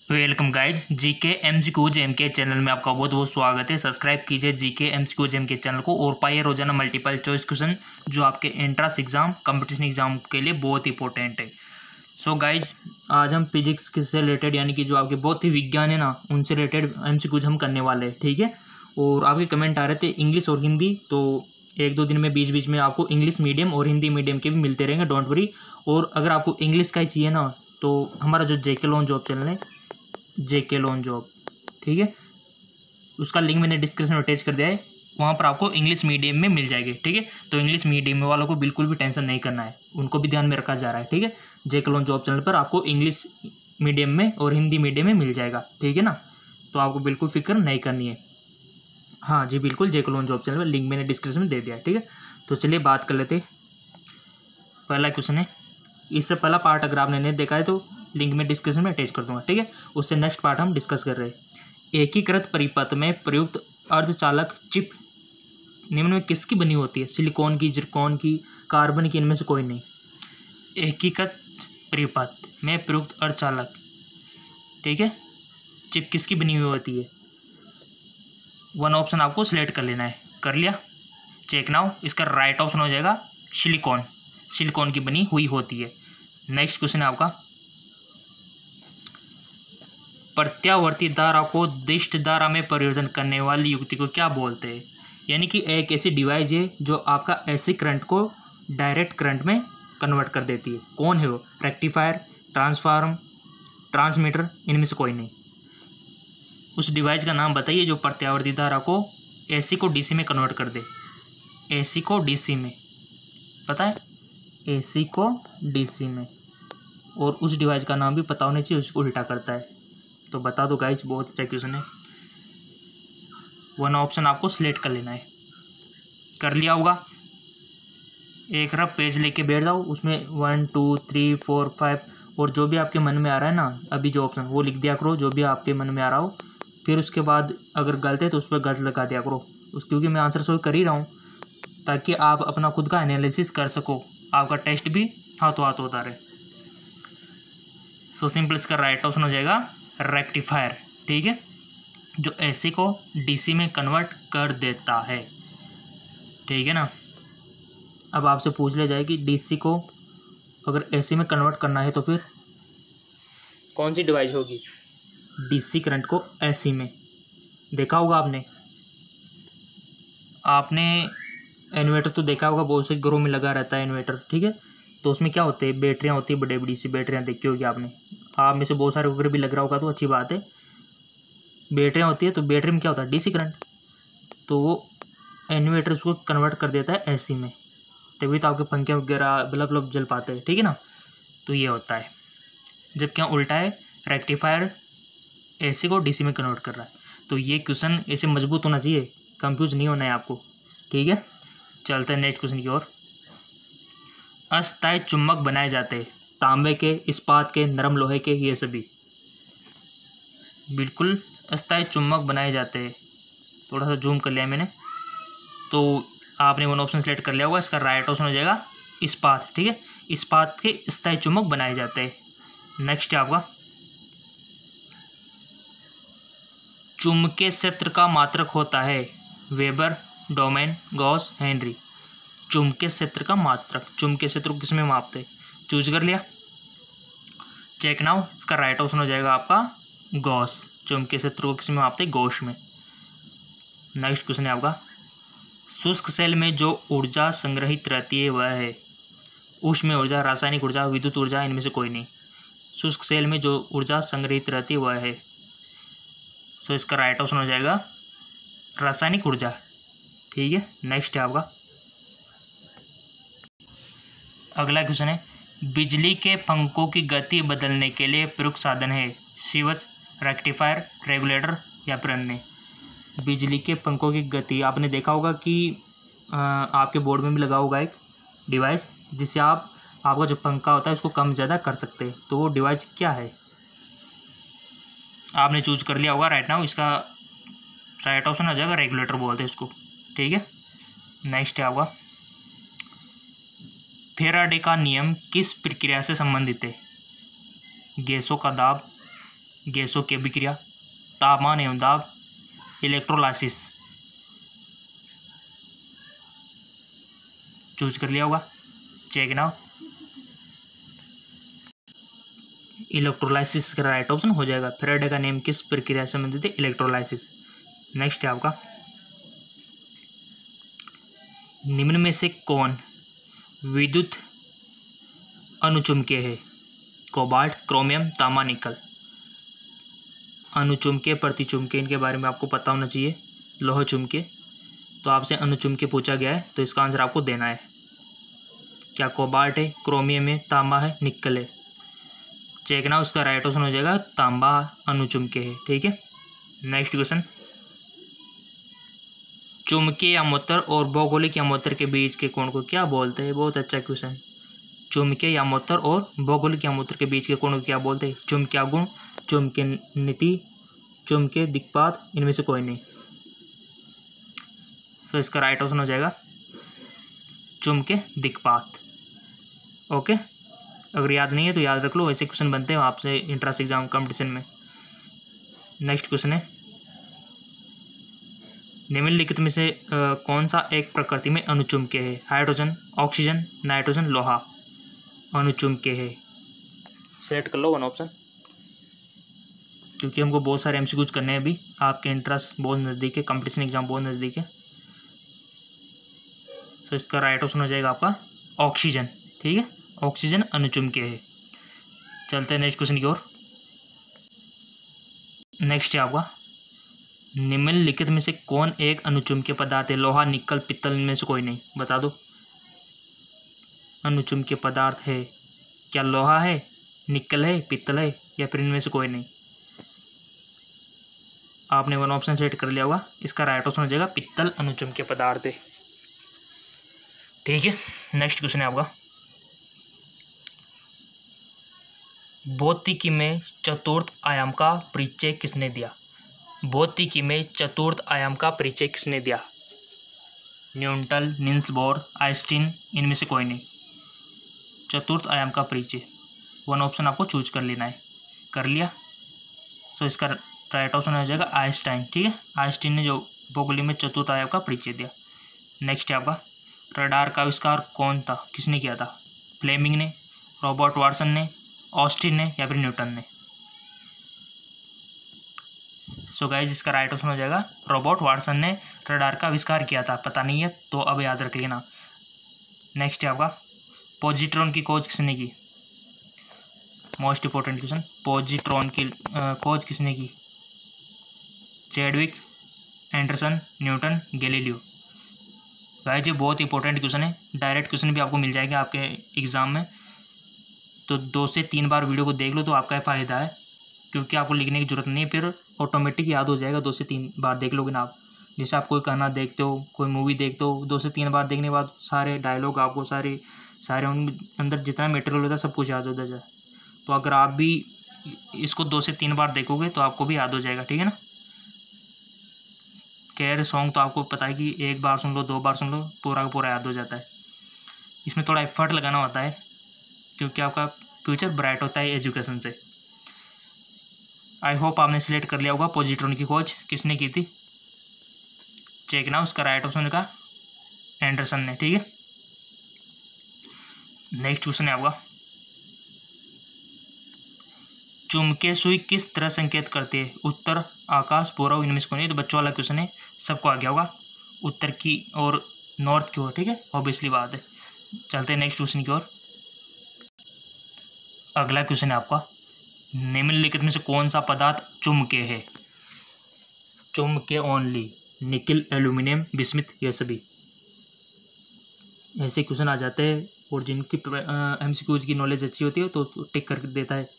Welcome guys GK MCQs MK channel में आपका बहुत बहुत स्वागत है। सब्सक्राइब कीजिए जीके एमसीक्यूज एमके चैनल को और पाइए रोजाना मल्टीपल चॉइस क्वेश्चन जो आपके एंट्रेंस एग्जाम कंपटीशन एग्जाम के लिए बहुत इंपॉर्टेंट है। सो गाइज आज हम फिजिक्स से रिलेटेड यानी कि जो आपके बहुत ही विज्ञान है ना उनसे रिलेटेड एमसीक्यूज हम करने वाले हैं, ठीक है। और आपके कमेंट आ रहे थे इंग्लिश और हिंदी, तो एक दो दिन में बीच बीच में आपको इंग्लिश मीडियम और हिंदी मीडियम के भी मिलते रहेंगे, डोंट वरी। और अगर आपको इंग्लिश का ही चाहिए ना तो हमारा जो जेके लॉन जॉब चैनल है, जेके लॉन जॉब, ठीक है, उसका लिंक मैंने डिस्क्रिप्शन में अटैच कर दिया है। वहाँ पर आपको इंग्लिश मीडियम में मिल जाएगी, ठीक है। तो इंग्लिश मीडियम वालों को बिल्कुल भी टेंशन नहीं करना है, उनको भी ध्यान में रखा जा रहा है, ठीक है। जेके लॉन जॉब चैनल पर आपको इंग्लिश मीडियम में और हिंदी मीडियम में मिल जाएगा, ठीक है ना। तो आपको बिल्कुल फिक्र नहीं करनी है। हाँ जी बिल्कुल, जेके लॉन जॉब चैनल पर लिंक मैंने डिस्क्रिप्शन में दे दिया है, ठीक है। तो चलिए बात कर लेते। पहला क्वेश्चन है, इससे पहला पार्ट अगर आपने नहीं देखा है तो लिंक में डिस्क्रिप्शन में अटैच कर दूंगा, ठीक है। उससे नेक्स्ट पार्ट हम डिस्कस कर रहे हैं। एकीकृत परिपथ में प्रयुक्त अर्धचालक चिप निम्न में किसकी बनी होती है? सिलिकॉन की, जिरकॉन की, कार्बन की, इनमें से कोई नहीं। एकीकृत परिपथ में प्रयुक्त अर्धचालक, ठीक है, चिप किसकी बनी हुई होती है? वन ऑप्शन आपको सिलेक्ट कर लेना है। कर लिया? Check now. इसका राइट ऑप्शन हो जाएगा सिलिकॉन। सिलिकॉन की बनी हुई होती है। नेक्स्ट क्वेश्चन है आपका, प्रत्यावर्ती धारा को दिष्ट धारा में परिवर्तन करने वाली युक्ति को क्या बोलते हैं? यानी कि एक ऐसी डिवाइस है जो आपका एसी करंट को डायरेक्ट करंट में कन्वर्ट कर देती है। कौन है वो? रेक्टिफायर, ट्रांसफार्म, ट्रांसमीटर, इनमें से कोई नहीं। उस डिवाइस का नाम बताइए जो प्रत्यावर्ती धारा को एसी को डीसी में कन्वर्ट कर दे। एसी को डीसी में, पता है? एसी को डीसी में। और उस डिवाइस का नाम भी पता होना चाहिए, उसको उल्टा करता है। तो बता दो गाइस, बहुत अच्छा क्वेश्चन है। वन ऑप्शन आपको सिलेक्ट कर लेना है। कर लिया होगा? एक रफ पेज लेके बैठ जाओ, उसमें 1 2 3 4 5 और जो भी आपके मन में आ रहा है ना अभी जो ऑप्शन वो लिख दिया करो, जो भी आपके मन में आ रहा हो। फिर उसके बाद अगर गलत है तो उस पर गलत लगा दिया करो, क्योंकि मैं आंसर सॉल्व कर ही रहा हूँ ताकि आप अपना खुद का एनालिसिस कर सको, आपका टेस्ट भी हाथों हाथ होता रहे। सो सिंपल इसका राइट ऑप्शन हो जाएगा रेक्टिफायर, ठीक है, जो एसी को डीसी में कन्वर्ट कर देता है, ठीक है ना। अब आपसे पूछ लिया जाए कि डीसी को अगर एसी में कन्वर्ट करना है तो फिर कौन सी डिवाइस होगी डीसी करंट को एसी में? देखा होगा आपने इन्वर्टर तो देखा होगा, बहुत से घरों में लगा रहता है इन्वर्टर, ठीक है। तो उसमें क्या होते हैं, बैटरियाँ होती है, बड़ी बड़ी सी बैटरियाँ देखी होगी आपने। आप में से बहुत सारे वगैरह भी लग रहा होगा तो अच्छी बात है। बैटरियाँ होती है तो बैटरी में क्या होता है, डीसी करंट, तो वो इन्वर्टर उसको कन्वर्ट कर देता है एसी में, तभी तो आपके पंखे वगैरह बल्ब बल्ब जल पाते हैं, ठीक है ना। तो ये होता है, जब क्या उल्टा है, रेक्टिफायर एसी को डीसी में कन्वर्ट कर रहा है। तो ये क्वेश्चन ऐसे मजबूत होना चाहिए, कंफ्यूज नहीं होना है आपको, ठीक है। चलते हैं नेक्स्ट क्वेश्चन की ओर। अस्थायी चुंबक बनाए जाते हैं, तांबे के, इस्पात के, नरम लोहे के, ये सभी बिल्कुल अस्थायी चुंबक बनाए जाते हैं। थोड़ा सा जूम कर लिया मैंने, तो आपने वन ऑप्शन सेलेक्ट कर लिया होगा। इसका राइट ऑप्शन हो जाएगा इस्पात, ठीक है। इस्पात के अस्थायी चुंबक बनाए जाते हैं। नेक्स्ट है आपका, चुंबकीय क्षेत्र का मात्रक होता है वेबर, डोमेन, गॉस, हेनरी। चुंबकीय क्षेत्र का मात्रक, चुंबकीय क्षेत्र को किसमें मापते हैं? चूज कर लिया? Check now. इसका राइट ऑप्शन हो जाएगा आपका गॉस। चुंबकीय क्षेत्र को किसमें मापते हैं? गॉस में। नेक्स्ट क्वेश्चन है आपका, शुष्क सेल में जो ऊर्जा संग्रहित रहती है वह है? ऊष्मीय ऊर्जा, रासायनिक ऊर्जा, विद्युत ऊर्जा, इनमें से कोई नहीं। शुष्क सेल में जो ऊर्जा संग्रहित रहती है वह है, सो इसका राइट ऑप्शन हो जाएगा रासायनिक ऊर्जा, ठीक है। नेक्स्ट है आपका, अगला क्वेश्चन है, बिजली के पंखों की गति बदलने के लिए प्रयुक्त साधन है सीवस, रेक्टिफायर, रेगुलेटर या फिर अन्य? बिजली के पंखों की गति, आपने देखा होगा कि आपके बोर्ड में भी लगा होगा एक डिवाइस जिससे आपका जो पंखा होता है उसको कम ज़्यादा कर सकते हैं। तो वो डिवाइस क्या है? आपने चूज कर लिया होगा राइट नाउ। इसका राइट ऑप्शन हो जाएगा रेगुलेटर, बोलते हैं उसको, ठीक है। नेक्स्ट है आपका, फेराडे का नियम किस प्रक्रिया से संबंधित है? गैसों का दाब, गैसों की अभिक्रिया, तापमान एवं दाब, इलेक्ट्रोलाइसिस। चूज कर लिया होगा, चेक नाउ। इलेक्ट्रोलाइसिस का राइट ऑप्शन हो जाएगा। फैराडे का नियम किस प्रक्रिया से संबंधित है? इलेक्ट्रोलाइसिस। नेक्स्ट है आपका, निम्न में से कौन विद्युत अनुचुंबकीय है? कोबाल्ट, क्रोमियम, तांबा, निकल। अनुचुंबकीय, प्रतिचुंबकीय, इनके बारे में आपको पता होना चाहिए। लोह चुंबकीय, तो आपसे अनुचुंबकीय पूछा गया है तो इसका आंसर आपको देना है। क्या कोबाल्ट है, क्रोमियम है, तांबा है, निकल है? चेक ना, उसका राइट ऑप्शन हो जाएगा तांबा अनुचुंबकीय है। ठीक है, नेक्स्ट क्वेश्चन, चुंबकीय यामोत्तर और भौगोलिक यामोत्तर के बीच के कोण को क्या बोलते हैं? बहुत अच्छा क्वेश्चन। चुंबकीय यामोत्तर और भौगोलिक यामोत्तर के बीच के कोण को क्या बोलते हैं? चुंबकीय गुण, चुंबकीय नीति, चुंबकीय दिक्पात, इनमें से कोई नहीं। सो इसका राइट ऑप्शन हो जाएगा चुंबकीय दिक्पात। ओके, अगर याद नहीं है तो याद रख लो, ऐसे क्वेश्चन बनते हैं आपसे इंट्रांस एग्जाम कंपटीशन में। नेक्स्ट क्वेश्चन है, निम्नलिखित में से कौन सा एक प्रकृति में अनुचुंबकीय है? हाइड्रोजन, ऑक्सीजन, नाइट्रोजन, लोहा। अनुचुंबकीय है, सेलेक्ट कर लो वन ऑप्शन, क्योंकि हमको बहुत सारे एमसीक्यूज करने हैं अभी। आपके इंट्रांस बहुत नज़दीक है, कंपटीशन एग्जाम बहुत नज़दीक है। सो इसका राइट ऑप्शन हो जाएगा आपका ऑक्सीजन। ठीक है, ऑक्सीजन अनुचुंबकीय है। चलते हैं नेक्स्ट क्वेश्चन की ओर। नेक्स्ट है आपका, निम्नलिखित में से कौन एक अनुचुंबकीय पदार्थ है? लोहा, निकल, पित्तल, इनमें से कोई नहीं। बता दो, अनुचुंबकीय पदार्थ है, क्या लोहा है, निकल है, पित्तल है, या फिर इनमें से कोई नहीं? आपने वन ऑप्शन सेट कर लिया होगा, इसका राइट ऑप्शन हो जाएगा पित्तल अनुचुंबकीय पदार्थ है। ठीक है, नेक्स्ट क्वेश्चन है आपका, भौतिकी में चतुर्थ आयाम का परिचय किसने दिया? भौतिकी में चतुर्थ आयाम का परिचय किसने दिया? न्यूटन, निल्स बोर, आइंस्टीन, इनमें से कोई नहीं। चतुर्थ आयाम का परिचय, वन ऑप्शन आपको चूज कर लेना है। कर लिया, सो इसका राइट ऑप्शन हो जाएगा आइंस्टाइन। ठीक है, आइंस्टीन ने जो भौगोलिक में चतुर्थ आयाम का परिचय दिया। नेक्स्ट है आपका, रडार का आविष्कार कौन था, किसने किया था? फ्लेमिंग ने, रॉबर्ट वाटसन ने, ऑस्टिन ने, या फिर न्यूटन ने? सो गाइज इसका राइट ऑप्शन हो जाएगा रॉबर्ट वाटसन ने रडार का आविष्कार किया था। पता नहीं है तो अब याद रख लेना। नेक्स्ट है आपका, पॉजिट्रॉन की खोज किसने की? मोस्ट इंपॉर्टेंट क्वेश्चन, पॉजिट्रॉन की खोज किसने की? Chadwick, Anderson, Newton, Galileo. Guys ये बहुत इंपॉर्टेंट क्वेश्चन है, डायरेक्ट क्वेश्चन भी आपको मिल जाएगा आपके एग्जाम में, तो 2 से 3 बार वीडियो को देख लो तो आपका फ़ायदा है, क्योंकि आपको लिखने की जरूरत नहीं है, फिर ऑटोमेटिक याद हो जाएगा। 2 से 3 बार देख लोगे ना आप, जैसे आप कोई गाना देखते हो, कोई मूवी देखते हो, 2 से 3 बार देखने के बाद सारे डायलॉग आपको सारे उन अंदर जितना मटेरियल होता है सब कुछ याद हो जाए। तो अगर आप भी इसको 2 से 3 बार देखोगे तो आपको भी याद हो जाएगा। ठीक है ना, खैर सॉन्ग तो आपको पता है कि 1 बार सुन लो, 2 बार सुन लो, पूरा का पूरा याद हो जाता है। इसमें थोड़ा एफर्ट लगाना होता है, क्योंकि आपका फ्यूचर ब्राइट होता है एजुकेशन से। आई होप आपने सिलेक्ट कर लिया होगा पॉजिट्रॉन की खोज किसने की थी। चेक ना, उसका राइट ऑप्शन का एंडरसन ने। ठीक है, नेक्स्ट क्वेश्चन है आपका, चुंबकीय सुई किस तरह संकेत करती है? उत्तर, आकाश, पूर्व, इनमें से कोई नहीं। तो बच्चों वाला क्वेश्चन है, सबको आ गया होगा, उत्तर की और नॉर्थ की ओर। ठीक है, ऑब्वियसली बात है। चलते हैं नेक्स्ट क्वेश्चन की ओर। अगला क्वेश्चन है आपका, निम्नलिखित में से कौन सा पदार्थ चुंबकीय है? चुंबकीय ओनली, निकल, एल्यूमिनियम, बिस्मिथ, ये सभी। ऐसे क्वेश्चन आ जाते हैं, और जिनकी एमसीक्यूज की नॉलेज अच्छी होती है तो टिक कर देता है,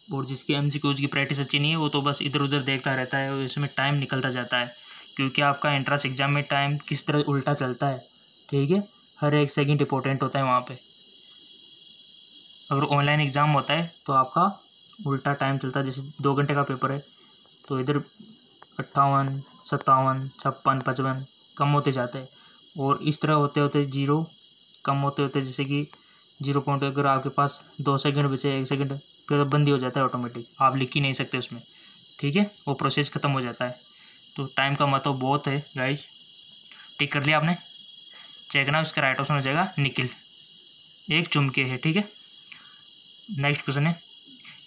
और जिसकी एमसीक्यूज की प्रैक्टिस अच्छी नहीं है वो तो बस इधर उधर देखता रहता है, और इसमें टाइम निकलता जाता है, क्योंकि आपका एंट्रेंस एग्जाम में टाइम किस तरह उल्टा चलता है। ठीक है, हर एक सेकंड इंपॉर्टेंट होता है वहाँ पे। अगर ऑनलाइन एग्ज़ाम होता है तो आपका उल्टा टाइम चलता है, जैसे 2 घंटे का पेपर है तो इधर 58, 57, 56, 55 कम होते जाते हैं, और इस तरह होते होते 0 कम होते होते जैसे कि जीरो पॉइंट अगर आपके पास 2 सेकंड बचे, 1 सेकंड, फिर बंद ही हो जाता है ऑटोमेटिक, आप लिख ही नहीं सकते उसमें, ठीक है, वो प्रोसेस ख़त्म हो जाता है। तो टाइम का महत्व बहुत है गाइज। टिक कर लिया आपने, चेक ना, इसका राइट ऑप्शन हो जाएगा निकिल, एक चुमके है, ठीक है। नेक्स्ट क्वेश्चन है,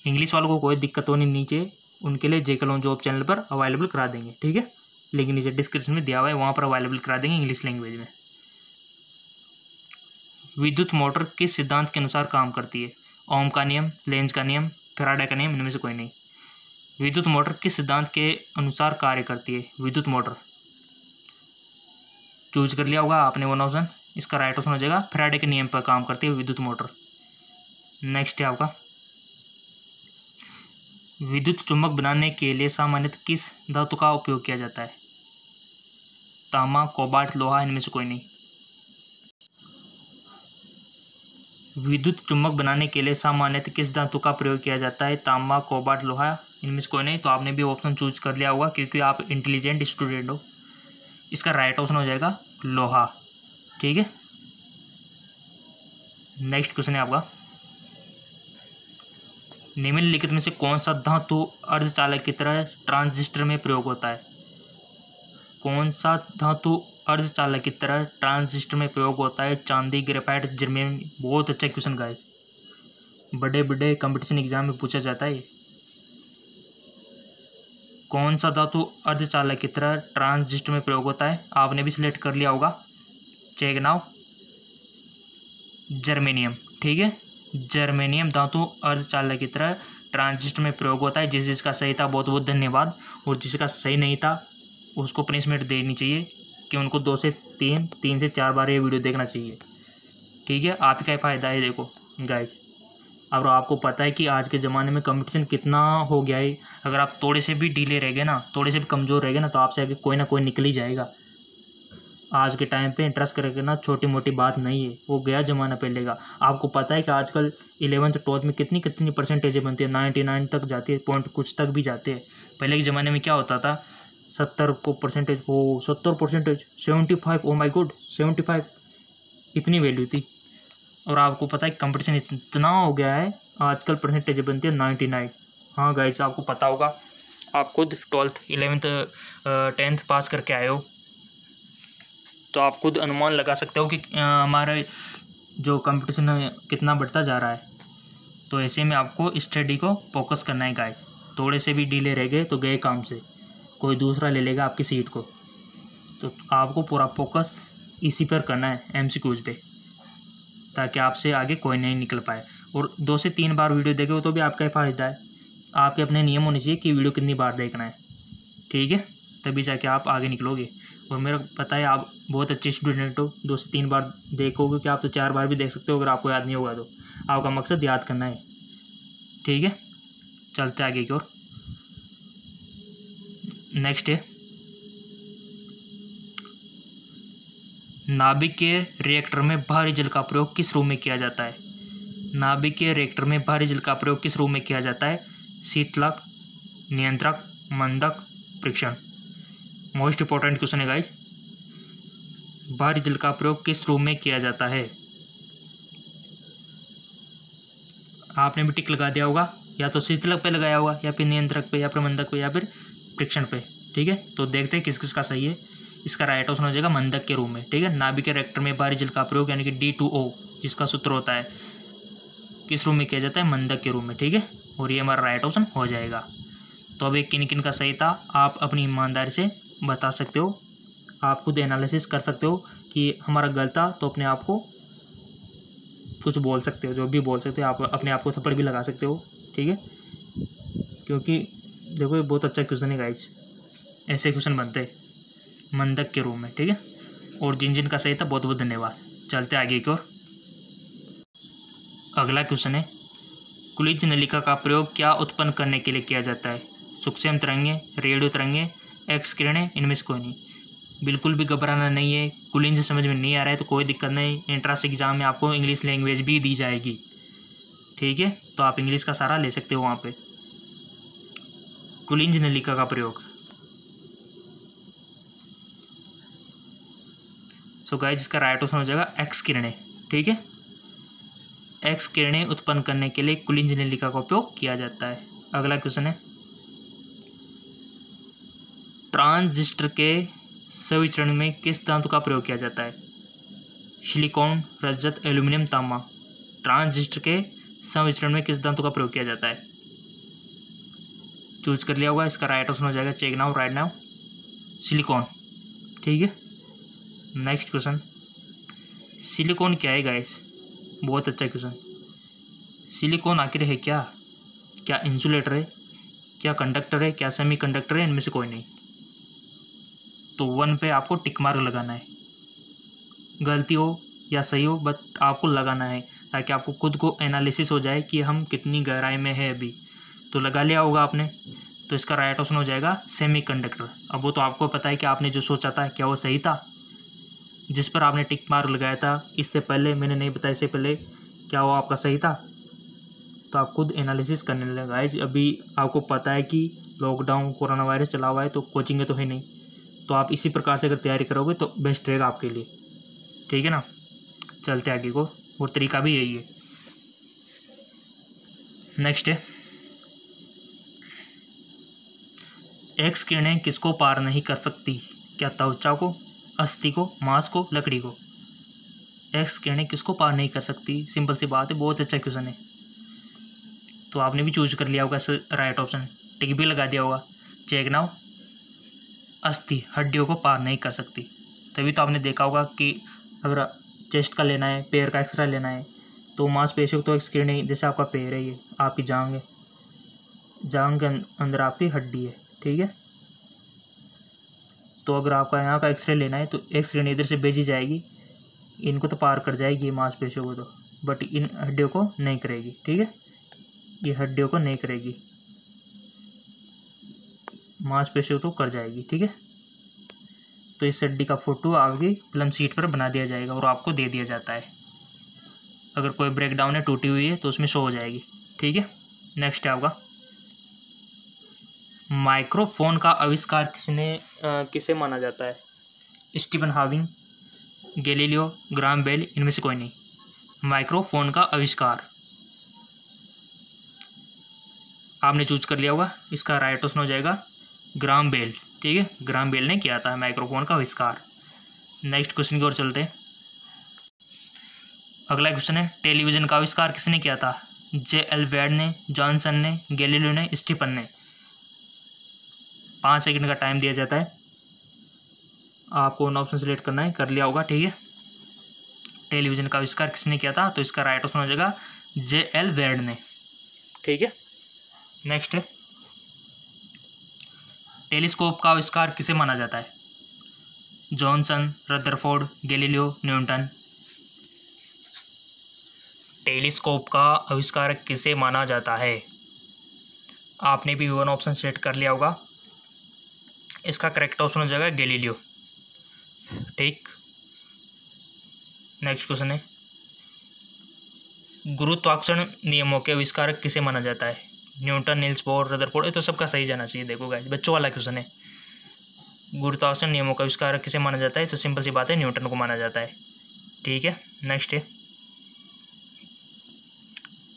इंग्लिश वालों को कोई दिक्कत हो नहीं, नीचे उनके लिए जेके लोन जॉब चैनल पर अवेलेबल करा देंगे, ठीक है, लिंक नीचे डिस्क्रिप्शन में दिया हुआ है, वहाँ पर अवेलेबल करा देंगे इंग्लिश लैंग्वेज में। विद्युत मोटर किस सिद्धांत के अनुसार काम करती है? ओम का नियम, लेंज का नियम, फैराडे का नियम, इनमें से कोई नहीं। विद्युत मोटर किस सिद्धांत के अनुसार कार्य करती है? विद्युत मोटर चूज कर लिया होगा आपने वन ऑप्शन, इसका राइट ऑप्शन हो जाएगा फैराडे के नियम पर काम करती है विद्युत मोटर। नेक्स्ट है आपका, विद्युत चुंबक बनाने के लिए सामान्यतः किस धातु का उपयोग किया जाता है? तांबा, कोबाल्ट, लोहा, इनमें से कोई नहीं। विद्युत चुंबक बनाने के लिए सामान्यतः किस धातु का प्रयोग किया जाता है? तांबा, कोबाल्ट, लोहा, इनमें से कोई नहीं। तो आपने भी ऑप्शन चूज कर लिया होगा क्योंकि आप इंटेलिजेंट स्टूडेंट हो। इसका राइट ऑप्शन हो जाएगा लोहा, ठीक है। नेक्स्ट क्वेश्चन है आपका, निम्नलिखित में से कौन सा धातु अर्धचालक की तरह ट्रांजिस्टर में प्रयोग होता है? कौन सा धातु अर्धचालक की तरह ट्रांजिस्टर में प्रयोग होता है? चांदी, ग्रेफाइट, जर्मेनियम। बहुत अच्छा क्वेश्चन गाइस, बड़े बड़े कंपटीशन एग्जाम में पूछा जाता है। कौन सा धातु अर्धचालक की तरह ट्रांजिस्टर में प्रयोग होता है? आपने भी सिलेक्ट कर लिया होगा, चेक नाउ, जर्मेनियम, ठीक है। जर्मेनियम धातु अर्धचालक की तरह ट्रांजिस्टर में प्रयोग होता है। जिसका सही था बहुत बहुत धन्यवाद, और जिसका सही नहीं था उसको पनिशमेंट देनी चाहिए कि उनको 2 से 3 से 4 बार ये वीडियो देखना चाहिए, ठीक है। आप ही का फ़ायदा है। देखो गाइस, अब आपको पता है कि आज के ज़माने में कंपटीशन कितना हो गया है। अगर आप थोड़े से भी ढीले रह गए ना, थोड़े से भी कमज़ोर रह गए ना, तो आपसे आगे कोई ना कोई निकल ही जाएगा। आज के टाइम पे इंटरेस्ट करके ना छोटी मोटी बात नहीं है, वो गया ज़माना पहले का। आपको पता है कि आजकल 11th 12th में कितनी कितनी परसेंटेजें बनती है, 99 तक जाती है, पॉइंट कुछ तक भी जाते हैं। पहले के ज़माने में क्या होता था, 70 को परसेंटेज, हो 70%, 75, ओ माई गॉड 75, इतनी वैल्यू थी। और आपको पता है कंपटीशन इतना हो गया है, आजकल परसेंटेज बनती है 99। हाँ गाइस, आपको पता होगा, आप खुद 12th 11th 10th पास करके आए हो, तो आप खुद अनुमान लगा सकते हो कि हमारा जो कंपटीशन है कितना बढ़ता जा रहा है। तो ऐसे में आपको स्टडी को फोकस करना है गाइस। थोड़े से भी ढीले रह गए तो गए काम से, कोई दूसरा ले लेगा आपकी सीट को। तो आपको पूरा फोकस इसी पर करना है, MCQs पे, ताकि आपसे आगे कोई नहीं निकल पाए। और 2 से 3 बार वीडियो देखे हो तो भी आपका ही फ़ायदा है। आपके अपने नियम होने चाहिए कि वीडियो कितनी बार देखना है, ठीक है, तभी जाके आप आगे निकलोगे। और मेरा पता है आप बहुत अच्छे स्टूडेंट हो, 2 से 3 बार देखोगे कि आप तो 4 बार भी देख सकते हो अगर आपको याद नहीं होगा तो। आपका मकसद याद करना है, ठीक है। चलते आगे की ओर। नेक्स्ट है, नाभिकीय रिएक्टर में भारी जल का प्रयोग किस रूप में किया जाता है? नाभिकीय रिएक्टर में भारी जल का प्रयोग किस रूप में किया जाता है? शीतलक, नियंत्रक, मंदक, परीक्षण। मोस्ट इंपॉर्टेंट क्वेश्चन है गाइस, भारी जल का प्रयोग किस रूप में किया जाता है? आपने भी टिक लगा दिया होगा, या तो शीतलक पे लगाया होगा, या फिर नियंत्रक पे, या फिर मंदक पे, या फिर परीक्षण पे, ठीक है। तो देखते हैं किस किस का सही है। इसका राइट ऑप्शन हो जाएगा मंदक के रूप में, ठीक है। नाभिकीय रिएक्टर में भारी जल का प्रयोग यानी कि D2O जिसका सूत्र होता है, किस रूप में किया जाता है? मंदक के रूप में, ठीक है। और ये हमारा राइट ऑप्शन हो जाएगा। तो अब एक किन किन का सही था आप अपनी ईमानदारी से बता सकते हो, आप खुद एनालिसिस कर सकते हो कि हमारा गलत था, तो अपने आप को कुछ बोल सकते हो, जो भी बोल सकते हो, आप अपने आप को थप्पड़ भी लगा सकते हो, ठीक है। क्योंकि देखो ये बहुत अच्छा क्वेश्चन है गाइस, ऐसे क्वेश्चन बनते हैं मंदक के रूप में, ठीक है। और जिन जिन का सही था बहुत बहुत धन्यवाद। चलते आगे की ओर। अगला क्वेश्चन है, कुलिज नलिका का प्रयोग क्या उत्पन्न करने के लिए किया जाता है? सूक्ष्म तरंगे, रेडियो तरंगे, एक्स किरणें, इनमें से कोई नहीं। बिल्कुल भी घबराना नहीं है। कुलिंज समझ में नहीं आ रहा है तो कोई दिक्कत नहीं, एंट्रेंस एग्जाम में आपको इंग्लिश लैंग्वेज भी दी जाएगी, ठीक है। तो आप इंग्लिश का सहारा ले सकते हो वहाँ पे। कुलिंज नलिका का प्रयोग, सो गाइस इसका राइट ऑप्शन हो जाएगा एक्स किरणें, ठीक है। एक्स किरणें उत्पन्न करने के लिए कुलिंज नलिका का उपयोग किया जाता है। अगला क्वेश्चन है, ट्रांजिस्टर के संवितरण में किस धातु का प्रयोग किया जाता है? सिलिकॉन, रजत, एल्यूमिनियम, तांबा। ट्रांजिस्टर के संवितरण में किस धातु का प्रयोग किया जाता है? चूज कर लिया होगा, इसका राइट ऑप्शन हो जाएगा, check now, right now, silicon. ठीक है, नेक्स्ट क्वेश्चन, सिलिकॉन क्या है गाइस? बहुत अच्छा क्वेश्चन। सिलिकॉन आखिर है क्या? क्या इंसुलेटर है, क्या कंडक्टर है, क्या सेमी कंडक्टर है? इनमें से कोई नहीं। तो 1 पे आपको टिक मार्क लगाना है, गलती हो या सही हो बट आपको लगाना है, ताकि आपको खुद को एनालिसिस हो जाए कि हम कितनी गहराई में है अभी। तो लगा लिया होगा आपने, तो इसका राइट ऑप्शन हो जाएगा सेमी कंडक्टर। अब वो तो आपको पता है कि आपने जो सोचा था क्या वो सही था, जिस पर आपने टिक मार्क लगाया था इससे पहले, मैंने नहीं बताया इससे पहले, क्या वो आपका सही था? तो आप खुद एनालिसिस करने लगा है। अभी आपको पता है कि लॉकडाउन, कोरोना वायरस चला हुआ है, तो कोचिंग तो है नहीं, तो आप इसी प्रकार से अगर तैयारी करोगे तो बेस्ट रहेगा आपके लिए। ठीक है ना, चलते आगे को, और तरीका भी यही है। नेक्स्ट है, एक्स किरणें किसको पार नहीं कर सकती? क्या त्वचा को, अस्थि को, मांस को, लकड़ी को? एक्स किरणें किसको पार नहीं कर सकती? सिंपल सी बात है, बहुत अच्छा क्वेश्चन है। तो आपने भी चूज कर लिया होगा राइट ऑप्शन, टिक भी लगा दिया होगा, चेक नाउ, अस्थि, हड्डियों को पार नहीं कर सकती। तभी तो आपने देखा होगा कि अगर चेस्ट का लेना है, पैर का एक्सरे लेना है, तो मांसपेशियों को तो एक्स किरणें, जैसे आपका पैर है, ये आपकी जांग है, जांग के अंदर आपकी हड्डी है। ठीक है, तो अगर आपका यहाँ का एक्सरे लेना है तो एक्स किरणें इधर से भेजी जाएगी, इनको तो पार कर जाएगी मांसपेशियों को, तो बट इन हड्डियों को नहीं करेगी। ठीक है, ये हड्डियों को नहीं करेगी, मांसपेशियों तो कर जाएगी। ठीक है, तो इस हड्डी का फोटो आपकी फिल्म शीट पर बना दिया जाएगा और आपको दे दिया जाता है। अगर कोई ब्रेकडाउन है, टूटी हुई है, तो उसमें शो हो जाएगी। ठीक है, नेक्स्ट है आपका, माइक्रोफोन का आविष्कार किसे माना जाता है? Stephen Hawking, Galileo, Graham Bell, इनमें से कोई नहीं। माइक्रोफोन का आविष्कार आपने चूज कर लिया होगा, इसका राइट ऑप्शन हो जाएगा ग्राहम बेल। ठीक है, ग्राहम बेल ने किया था माइक्रोफोन का आविष्कार। नेक्स्ट क्वेश्चन की ओर चलते हैं। अगला क्वेश्चन है, टेलीविजन का आविष्कार किसने किया था? J.L. वेड ने, जॉनसन ने, गैलीलियो ने, स्टीफन ने। 5 सेकंड का टाइम दिया जाता है, आपको उन ऑप्शन सेलेक्ट करना है, कर लिया होगा। ठीक है, टेलीविजन का आविष्कार किसने किया था? तो इसका राइट ऑप्शन हो जाएगा J.L. वेड ने। ठीक है, नेक्स्ट है, टेलीस्कोप का आविष्कार किसे माना जाता है? Johnson, Rutherford, Galileo, Newton. Telescope का आविष्कार किसे माना जाता है? आपने भी वन ऑप्शन सेलेक्ट कर लिया होगा, इसका करेक्ट ऑप्शन हो जाएगा गैलीलियो। ठीक, नेक्स्ट क्वेश्चन है, गुरुत्वाकर्षण नियमों के आविष्कारक किसे माना जाता है? Newton, Niels Bohr, Rutherford. ये तो सबका सही जाना चाहिए। देखो गाइस, बच्चों वाला क्वेश्चन है, गुरुत्वाकर्षण नियमों का आविष्कारक किसे माना जाता है? तो सिंपल सी बात है, न्यूटन को माना जाता है। ठीक है, नेक्स्ट है,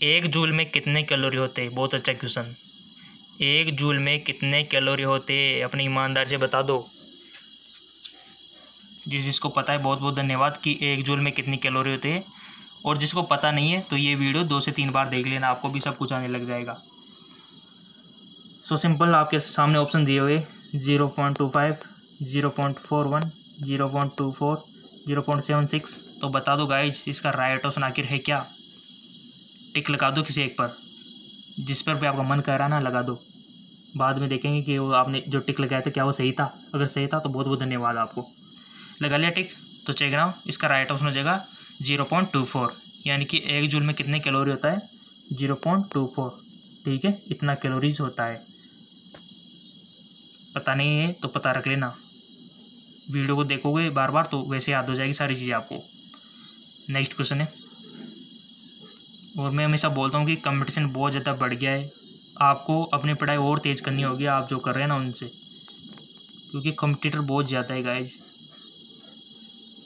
1 जूल में कितने कैलोरी होते हैं? बहुत अच्छा क्वेश्चन। 1 जूल में कितने कैलोरी होते हैं? अपनी ईमानदारी से बता दो। जिसको पता है बहुत बहुत धन्यवाद कि 1 जूल में कितनी कैलोरी होते हैं, और जिसको पता नहीं है तो ये वीडियो 2 से 3 बार देख लेना, आपको भी सब कुछ आने लग जाएगा। सो सिंपल, आपके सामने ऑप्शन दिए हुए 0.25, 0.41, 0.24, 0.76। तो बता दो गाइज, इसका राइट ऑप्शन आखिर है क्या? टिक लगा दो किसी एक पर, जिस पर भी आपका मन कर रहा ना लगा दो। बाद में देखेंगे कि वो आपने जो टिक लगाया था क्या वो सही था। अगर सही था तो बहुत बहुत धन्यवाद आपको। लगा लिया टिक, तो चेक नाउ, इसका राइट ऑप्शन हो जाएगा 0.24, यानी कि 1 जूल में कितने कैलोरी होता है? 0.24। ठीक है, इतना कैलोरीज होता है। पता नहीं है तो पता रख लेना, वीडियो को देखोगे बार बार तो वैसे याद हो जाएगी सारी चीज़ें आपको। नेक्स्ट क्वेश्चन है, और मैं हमेशा बोलता हूँ कि कंपटीशन बहुत ज़्यादा बढ़ गया है, आपको अपनी पढ़ाई और तेज़ करनी होगी, आप जो कर रहे हैं ना उनसे, क्योंकि कंपटीटर बहुत ज़्यादा है गाइज।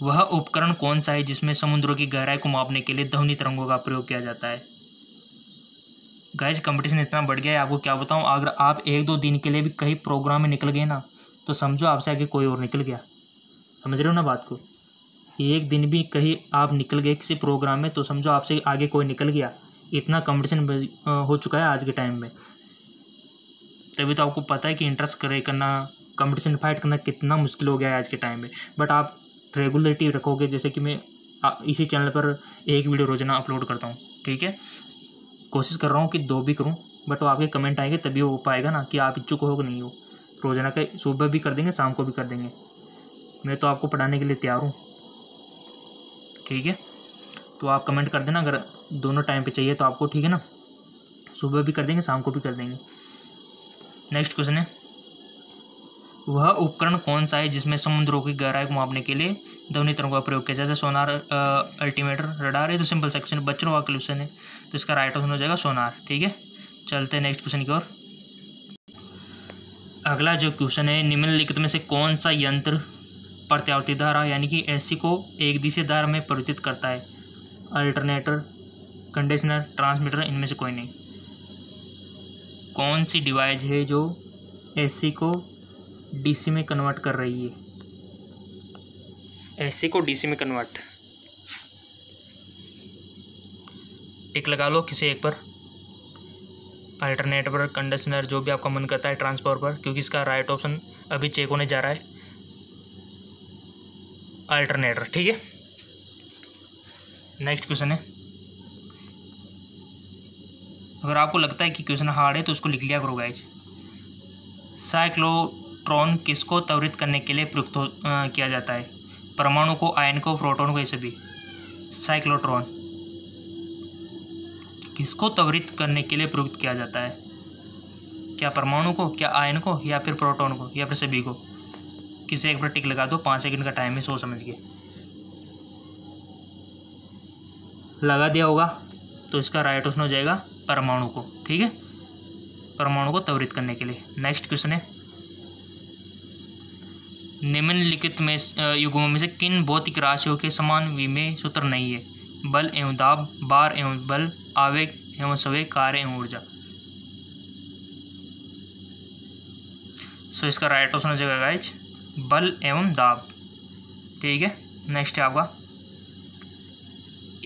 वह उपकरण कौन सा है जिसमें समुद्रों की गहराई को मापने के लिए ध्वनि तरंगों का प्रयोग किया जाता है। गाइस कंपटीशन इतना बढ़ गया है, आपको क्या बताऊं, अगर आप 1-2 दिन के लिए भी कहीं प्रोग्राम में निकल गए ना तो समझो आपसे आगे कोई और निकल गया। समझ रहे हो ना बात को। एक दिन भी कहीं आप निकल गए किसी प्रोग्राम में तो समझो आपसे आगे कोई निकल गया। इतना कंपटीशन हो चुका है आज के टाइम में। तभी तो आपको पता है कि इंटरेस्ट करना, कंपटीशन फाइट करना कितना मुश्किल हो गया है आज के टाइम में। बट आप रेगुलरिटी रखोगे, जैसे कि मैं इसी चैनल पर एक वीडियो रोजाना अपलोड करता हूँ, ठीक है। कोशिश कर रहा हूँ कि 2 भी करूँ, बट वो आपके कमेंट आएंगे तभी हो पाएगा ना कि आप इच्छुक हो कि नहीं हो। रोजाना का सुबह भी कर देंगे, शाम को भी कर देंगे। मैं तो आपको पढ़ाने के लिए तैयार हूँ, ठीक है। तो आप कमेंट कर देना अगर दोनों टाइम पे चाहिए तो आपको, ठीक है ना। सुबह भी कर देंगे, शाम को भी कर देंगे। नेक्स्ट क्वेश्चन है, वह उपकरण कौन सा है जिसमें समुद्रों की गहराई को मापने के लिए ध्वनि तरंगों का प्रयोग किया जाए, जैसे सोनार, अल्टीमीटर, रडार। ये तो सिंपल सा क्वेश्चन है, बच्चों का क्वेश्चन है, तो इसका राइट ऑप्शन हो जाएगा सोनार, ठीक है। चलते हैं नेक्स्ट क्वेश्चन की ओर। अगला जो क्वेश्चन है, निम्नलिखित में से कौन सा यंत्र प्रत्यावर्ती धारा यानी कि एसी को एक दिशा धारा में परिवर्तित करता है। अल्टरनेटर, कंडीशनर, ट्रांसमीटर, इनमें से कोई नहीं। कौन सी डिवाइस है जो एसी को डीसी में कन्वर्ट कर रही है। एसी को डीसी में कन्वर्ट, टिक लगा लो किसी एक पर, अल्टरनेटर पर, कंडीशनर, जो भी आपका मन करता है, ट्रांसफार्मर पर, क्योंकि इसका राइट ऑप्शन अभी चेक होने जा रहा है अल्टरनेटर, ठीक है। नेक्स्ट क्वेश्चन है, अगर आपको लगता है कि क्वेश्चन हार्ड है तो उसको लिख लिया करो गाइज। साइक्लोट्रॉन किसको त्वरित करने के लिए प्रयुक्त किया जाता है। परमाणु को, आयन को, प्रोटॉन को, ये सभी। साइक्लोट्रॉन किसको त्वरित करने के लिए प्रयुक्त किया जाता है। क्या परमाणु को, क्या आयन को, या फिर प्रोटॉन को, या फिर सभी को। किसी एक पर टिक लगा दो, 5 सेकंड का टाइम है, सोच समझ के लगा दिया होगा तो इसका राइट ऑप्शन हो जाएगा परमाणु को, ठीक है। परमाणु को त्वरित करने के लिए। नेक्स्ट क्वेश्चन है, निम्नलिखित में युग्मों में से किन भौतिक राशियों के समान विमेय सूत्र नहीं है। बल एवं दाब, भार एवं बल, आवेग एवं संवेग, कार्य एवं ऊर्जा। सो इसका राइट ऑप्शन हो जाएगा गाइज बल एवं दाब, ठीक है। नेक्स्ट है आपका,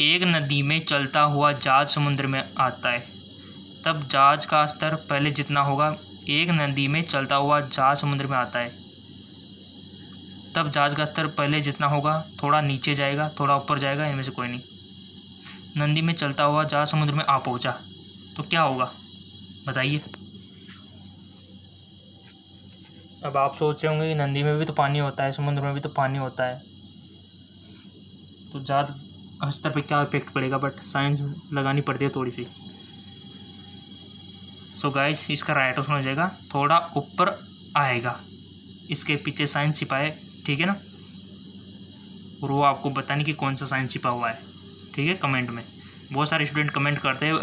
एक नदी में चलता हुआ जहाज समुद्र में आता है, तब जहाज का स्तर पहले जितना होगा। एक नदी में चलता हुआ जहाज समुद्र में आता है, तब जहाज का स्तर पहले जितना होगा, थोड़ा नीचे जाएगा, थोड़ा ऊपर जाएगा, इनमें से कोई नहीं। नदी में चलता हुआ जहाज समुद्र में आ पहुंचा तो क्या होगा, बताइए। अब आप सोच रहे होंगे कि नदी में भी तो पानी होता है, समुद्र में भी तो पानी होता है, तो जहाज स्तर पे क्या इफेक्ट पड़ेगा, बट साइंस लगानी पड़ती है थोड़ी सी। सो गाइस इसका राइट ऑप्शन हो जाएगा थोड़ा ऊपर आएगा। इसके पीछे साइंस छिपा है, ठीक है ना, और वो आपको बताने कि कौन सा साइंस छिपा हुआ है, ठीक है। कमेंट में बहुत सारे स्टूडेंट कमेंट करते हैं।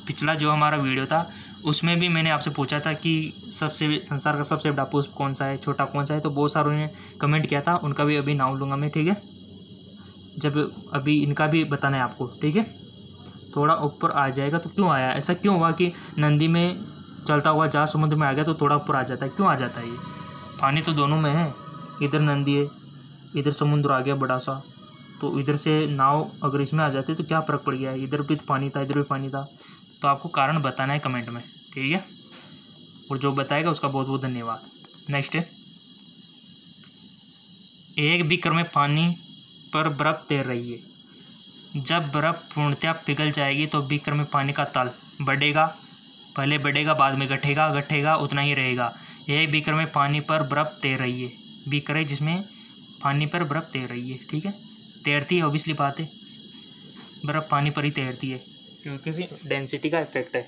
पिछला जो हमारा वीडियो था उसमें भी मैंने आपसे पूछा था कि संसार का सबसे बड़ा पुष्प कौन सा है, छोटा कौन सा है, तो बहुत सारों ने कमेंट किया था, उनका भी अभी नाम लूँगा मैं, ठीक है। जब अभी इनका भी बताना है आपको, ठीक है। थोड़ा ऊपर आ जाएगा तो क्यों आया, ऐसा क्यों हुआ कि नदी में चलता हुआ जहाज समुद्र में आ गया तो थोड़ा ऊपर आ जाता है, क्यों आ जाता है ये। पानी तो दोनों में है, इधर नदी है, इधर समुद्र आ गया बड़ा सा, तो इधर से नाव अगर इसमें आ जाती तो क्या फ़र्क पड़ गया, इधर भी पानी था, इधर भी पानी था। तो आपको कारण बताना है कमेंट में, ठीक है। और जो बताएगा उसका बहुत बहुत धन्यवाद। नेक्स्ट है, एक बीकर में पानी पर बर्फ़ तैर रही है। जब बर्फ़ पूर्णतः पिघल जाएगी तो बीकर में पानी का तल बढ़ेगा, पहले बढ़ेगा बाद में घटेगा, घटेगा उतना ही रहेगा। एक बीकर में पानी पर बर्फ़ तैर रही है, बीकर है जिसमें पानी पर बर्फ़ तैर रही है, ठीक है। तैरती है ऑब्वियसली बात है, बर्फ़ पानी पर ही तैरती है क्योंकि डेंसिटी का इफेक्ट है।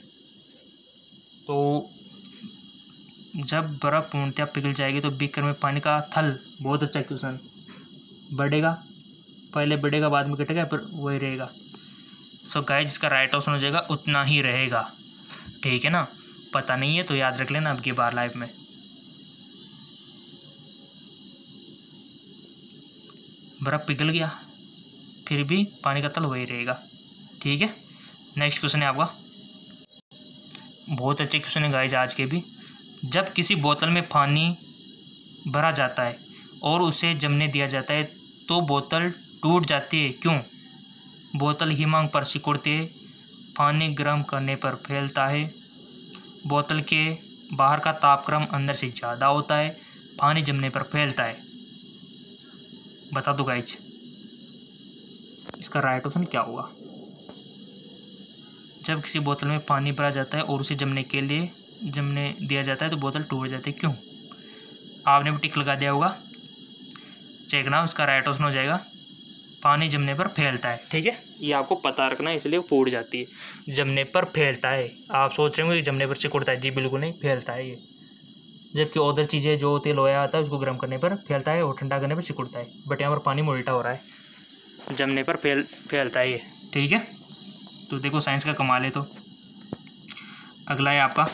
तो जब बर्फ़ पूर्णतः पिघल जाएगी तो बीकर में पानी का थल, बहुत अच्छा क्वेश्चन, बढ़ेगा, पहले बढ़ेगा बाद में घटेगा, पर वही रहेगा। सो गाइस इसका राइट ऑप्शन हो जाएगा उतना ही रहेगा, ठीक है ना। पता नहीं है तो याद रख लेना अब की बार लाइफ में। बर्फ़ पिघल गया, फिर भी पानी का तल वही रहेगा। ठीक है, नेक्स्ट क्वेश्चन है आपका, बहुत अच्छे क्वेश्चन है गाइस आज के भी। जब किसी बोतल में पानी भरा जाता है और उसे जमने दिया जाता है तो बोतल टूट जाती है, क्यों? बोतल हिमांक पर सिकुड़ती है, पानी गर्म करने पर फैलता है, बोतल के बाहर का तापक्रम अंदर से ज़्यादा होता है, पानी जमने पर फैलता है। बता दो गाइज, इसका राइट ऑप्शन क्या होगा? जब किसी बोतल में पानी भरा जाता है और उसे जमने दिया जाता है तो बोतल टूट जाती है, क्यों? आपने भी टिक लगा दिया होगा, चेक ना, उसका राइट ऑप्शन हो जाएगा पानी जमने पर फैलता है। ठीक है, ये आपको पता रखना है, इसलिए फूट जाती है, जमने पर फैलता है। आप सोच रहे होंगे कि जमने पर सिकुड़ता है, जी बिल्कुल नहीं, फैलता है ये। जबकि अदर चीज़ें जो होती है, लोहा आता है उसको गर्म करने पर फैलता है और ठंडा करने पर सिकुड़ता है, बट यहाँ पर पानी में उल्टा हो रहा है, जमने पर फैलता है ये। ठीक है, तो देखो साइंस का कमाल है। तो अगला है आपका,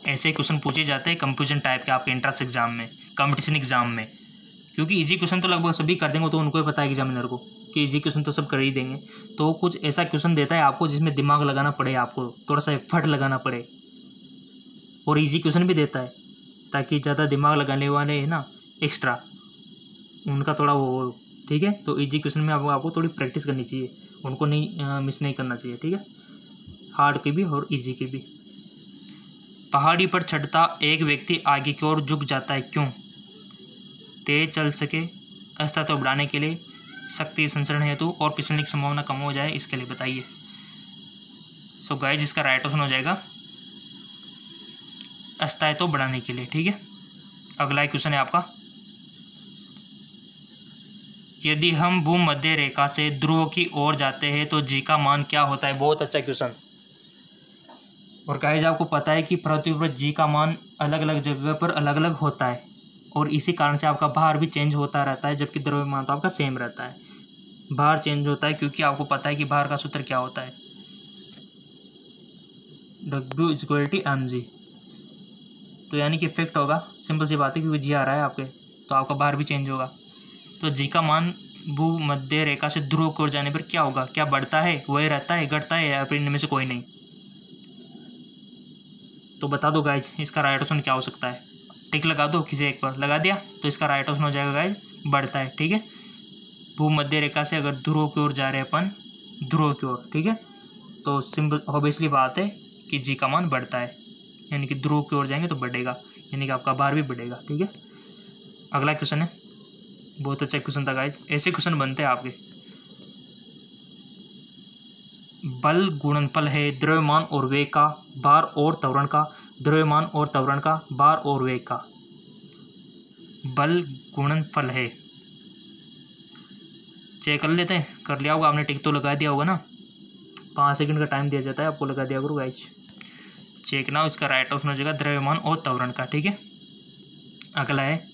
ऐसे क्वेश्चन पूछे जाते हैं कंफ्यूजन टाइप के आपके एंट्रेंस एग्जाम में, कंपटीशन एग्जाम में, क्योंकि इजी क्वेश्चन तो लगभग सभी कर देंगे, तो उनको ही पता है एग्जामिनर को कि इजी क्वेश्चन तो सब कर ही देंगे। तो कुछ ऐसा क्वेश्चन देता है आपको जिसमें दिमाग लगाना पड़े, आपको थोड़ा सा एफर्ट लगाना पड़े, और इजी क्वेश्चन भी देता है ताकि ज़्यादा दिमाग लगाने वाले है ना एक्स्ट्रा, उनका थोड़ा वो हो। ठीक है, तो इजी क्वेश्चन में आपको थोड़ी प्रैक्टिस करनी चाहिए, उनको नहीं मिस नहीं करना चाहिए। ठीक है, हार्ड की भी और इजी की भी। पहाड़ी पर चढ़ता एक व्यक्ति आगे की ओर झुक जाता है, क्यों? तेज चल सके, अस्तित्व बढ़ाने के लिए, शक्ति संचरण हेतु, और फिसलने की संभावना कम हो जाए, इसके लिए बताइए। सो गाइस, इसका राइट ऑप्शन हो जाएगा अस्तित्व बढ़ाने के लिए। ठीक है, अगला क्वेश्चन है आपका, यदि हम भूमध्य रेखा से ध्रुव की ओर जाते हैं तो जी का मान क्या होता है? बहुत अच्छा क्वेश्चन। और गाइस, आपको पता है कि पृथ्वी पर जी का मान अलग अलग जगह पर अलग अलग होता है, और इसी कारण से आपका भार भी चेंज होता रहता है, जबकि द्रव्यमान तो आपका सेम रहता है। भार चेंज होता है क्योंकि आपको पता है कि भार का सूत्र क्या होता है, W=mg। तो यानी कि इफेक्ट होगा, सिंपल सी बात है, क्योंकि जी आ रहा है आपके, तो आपका भार भी चेंज होगा। तो जी का मान भूमध्य रेखा से ध्रुव की ओर जाने पर क्या होगा? क्या बढ़ता है, वही रहता है, घटता है, या फिर इनमें से कोई नहीं? तो बता दो गाइज, इसका राइट ऑप्शन क्या हो सकता है? टिक लगा दो, किसी एक पर लगा दिया तो इसका राइट ऑप्शन हो जाएगा गाइज बढ़ता है। ठीक है, भूमध्य रेखा से अगर ध्रुव की ओर जा रहे हैं अपन, ध्रुव की ओर, ठीक है, तो सिंपल ऑब्वियसली बात है कि जी का मान बढ़ता है, यानी कि ध्रुव की ओर जाएंगे तो बढ़ेगा, यानी कि आपका भार भी बढ़ेगा। ठीक है, अगला क्वेश्चन है, बहुत अच्छा क्वेश्चन था गाइज, ऐसे क्वेश्चन बनते हैं आपके। बल गुणनफल है द्रव्यमान और वेग का, भार और त्वरण का, द्रव्यमान और त्वरण का, भार और वेग का। बल गुणनफल है, चेक कर लेते हैं, कर लिया होगा आपने, टिक तो लगा दिया होगा ना, 5 सेकंड का टाइम दिया जाता है आपको, लगा दिया करो गाइज, चेक ना, इसका राइट ऑप्शन हो जाएगा द्रव्यमान और त्वरण का। ठीक है, अगला है,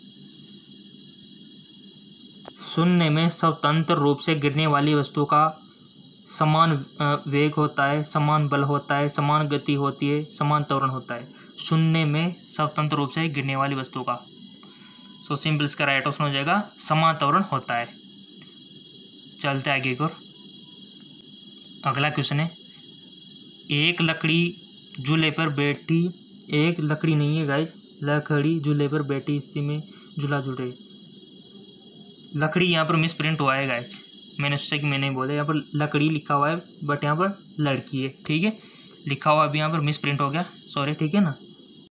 शून्य में स्वतंत्र रूप से गिरने वाली वस्तु का समान वेग होता है, समान बल होता है, समान गति होती है, समान त्वरण होता है। शून्य में स्वतंत्र रूप से गिरने वाली वस्तु का, सो सिंपल इसका राइट ऑप्शन हो जाएगा समान त्वरण होता है। चलते आगे की ओर, अगला क्वेश्चन है, एक लकड़ी झूले पर बैठी, एक लकड़ी नहीं है गाइस, लकड़ी झूले पर बैठी स्थिति में झूला झूल रही, लकड़ी यहाँ पर मिस प्रिंट हुआ है गाइस, मैंने सोचा कि मैंने बोला, यहाँ पर लकड़ी लिखा हुआ है बट यहाँ पर लड़की है। ठीक है, लिखा हुआ अभी यहाँ पर मिस प्रिंट हो गया, सॉरी। ठीक है ना,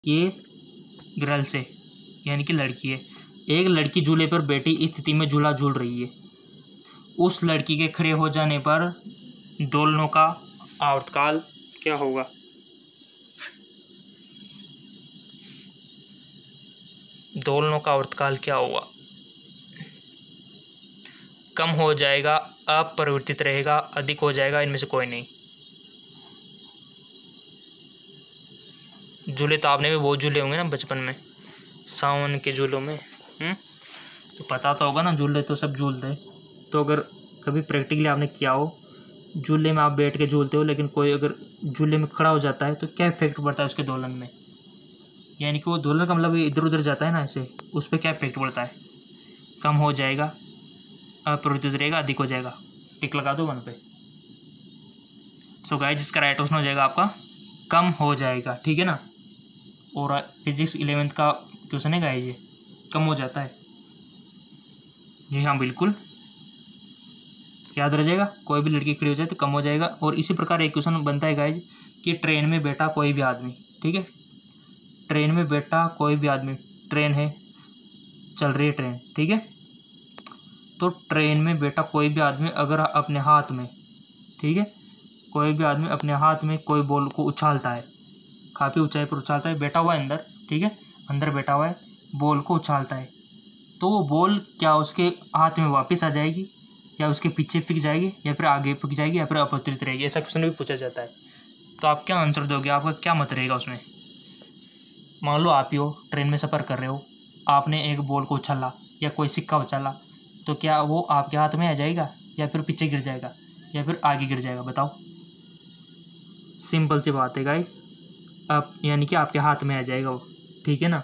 ये गर्ल्स है यानी कि लड़की है। एक लड़की झूले पर बैठी स्थिति में झूला झूल रही है, उस लड़की के खड़े हो जाने पर दोलनों का आवर्तकाल क्या होगा? दोलनों का आवर्तकाल क्या होगा? कम हो जाएगा, अपरिवर्तित रहेगा, अधिक हो जाएगा, इनमें से कोई नहीं। झूले तो आपने भी बहुत झूले होंगे ना बचपन में, सावन के झूलों में, तो पता तो होगा ना, झूले तो सब झूलते हैं। तो अगर कभी प्रैक्टिकली आपने किया हो, झूले में आप बैठ के झूलते हो, लेकिन कोई अगर झूले में खड़ा हो जाता है तो क्या इफेक्ट पड़ता है उसके दोलन में, यानी कि वो दोलन का मतलब इधर उधर जाता है ना ऐसे, उस पर क्या इफेक्ट पड़ता है? कम हो जाएगा, अपरिवर्तित रहेगा, अधिक हो जाएगा। टिक लगा दो 1 पे। सो गाइस इसका राइट ऑप्शन हो जाएगा आपका कम हो जाएगा, ठीक है ना। और फिजिक्स 11th का क्वेश्चन है गाइस, ये कम हो जाता है। जी हाँ बिल्कुल याद रह जाएगा, कोई भी लड़की खड़ी हो जाए तो कम हो जाएगा। और इसी प्रकार एक क्वेश्चन बनता है गाइस कि ट्रेन में बैठा कोई भी आदमी, ठीक है, ट्रेन में बैठा कोई भी आदमी, ट्रेन है, चल रही है ट्रेन, ठीक है, तो ट्रेन में बैठा कोई भी आदमी अगर अपने हाथ में, ठीक है, कोई भी आदमी अपने हाथ में कोई बॉल को उछालता है, काफ़ी ऊंचाई पर उछालता है, बैठा हुआ है अंदर, ठीक है, अंदर बैठा हुआ है, बॉल को उछालता है, तो वो बॉल क्या उसके हाथ में वापस आ जाएगी, या उसके पीछे फेंक जाएगी, या फिर आगे फेंक जाएगी, या फिर अपरिवर्तित रहेगी? ऐसा क्वेश्चन भी पूछा जाता है। तो आप क्या आंसर दोगे, आपका क्या मत रहेगा उसमें? मान लो आप ही हो, ट्रेन में सफ़र कर रहे हो, आपने एक बॉल को उछाला या कोई सिक्का उछाला, तो क्या वो आपके हाथ में आ जाएगा, या फिर पीछे गिर जाएगा, या फिर आगे गिर जाएगा? बताओ। सिंपल सी बात है गाइस, आप यानी कि आपके हाथ में आ जाएगा वो, ठीक है ना,